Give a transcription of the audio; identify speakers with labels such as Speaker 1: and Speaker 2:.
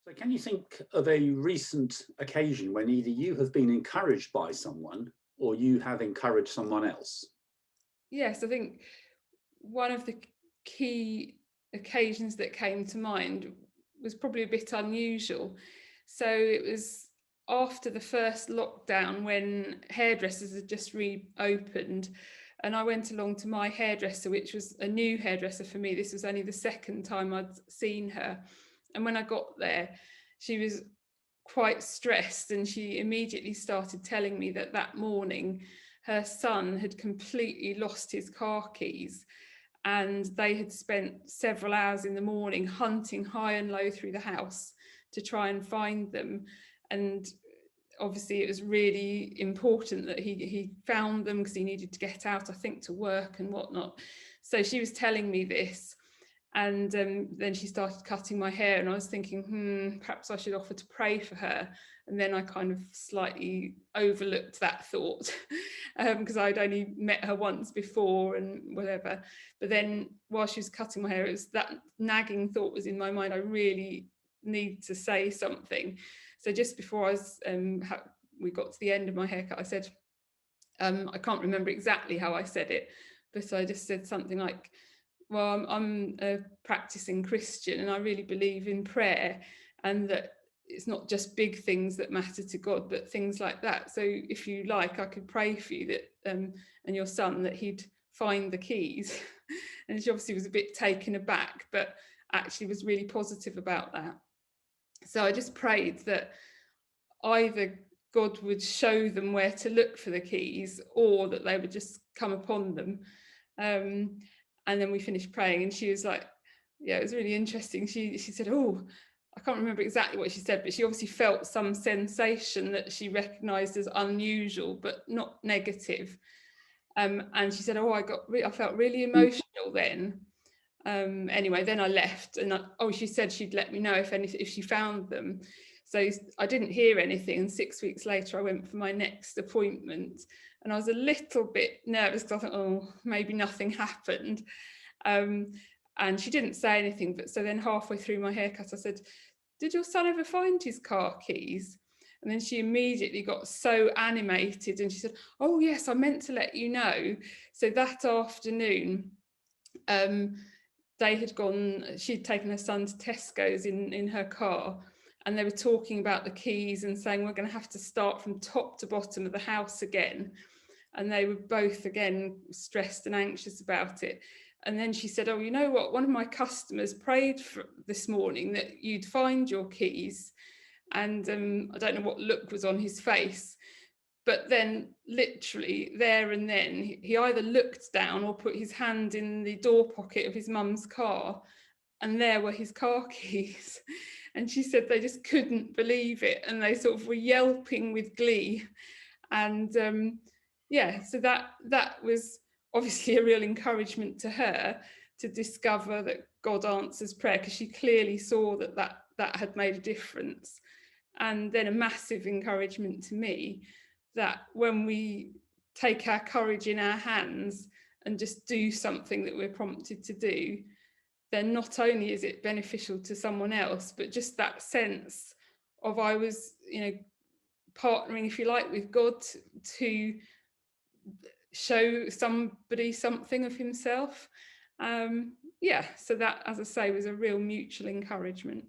Speaker 1: So can you think of a recent occasion when either you have been encouraged by someone or you have encouraged someone else?
Speaker 2: Yes, I think one of the key occasions that came to mind was probably a bit unusual. So it was after the first lockdown when hairdressers had just reopened, and I went along to my hairdresser, which was a new hairdresser for me. This was only the second time I'd seen her. And when I got there, she was quite stressed, and she immediately started telling me that that morning her son had completely lost his car keys, and they had spent several hours in the morning hunting high and low through the house to try and find them. And obviously it was really important that he found them because he needed to get out, I think, to work and whatnot. So she was telling me this, and then she started cutting my hair, and I was thinking, perhaps I should offer to pray for her. And then I kind of slightly overlooked that thought because I'd only met her once before and whatever. But then while she was cutting my hair, it was that nagging thought was in my mind, I really need to say something. So just before we got to the end of my haircut, I said, I can't remember exactly how I said it, but I just said something like, well, I'm a practicing Christian and I really believe in prayer, and that it's not just big things that matter to God, but things like that. So if you like, I could pray for you that and your son, that he'd find the keys. And she obviously was a bit taken aback, but actually was really positive about that. So I just prayed that either God would show them where to look for the keys, or that they would just come upon them. And then we finished praying, and she was like, yeah, it was really interesting. She said, oh, I can't remember exactly what she said, but she obviously felt some sensation that she recognised as unusual, but not negative. And she said, oh, I felt really emotional then. Anyway, then I left, and she said she'd let me know if she found them. So I didn't hear anything, and 6 weeks later I went for my next appointment, and I was a little bit nervous because I thought, oh, maybe nothing happened. And she didn't say anything, but so then halfway through my haircut I said, did your son ever find his car keys? And then she immediately got so animated, and she said, oh yes, I meant to let you know. So that afternoon, she'd taken her son to Tesco's in her car, and they were talking about the keys and saying, we're going to have to start from top to bottom of the house again. And they were both again stressed and anxious about it. And then she said, oh, you know what, one of my customers prayed for this morning that you'd find your keys. And I don't know what look was on his face, but then literally there and then he either looked down or put his hand in the door pocket of his mum's car, and there were his car keys. And she said they just couldn't believe it, and they sort of were yelping with glee. And so that was obviously a real encouragement to her to discover that God answers prayer, because she clearly saw that had made a difference. And then a massive encouragement to me that when we take our courage in our hands and just do something that we're prompted to do, then not only is it beneficial to someone else, but just that sense of I was, partnering, if you like, with God to show somebody something of himself. So that, as I say, was a real mutual encouragement.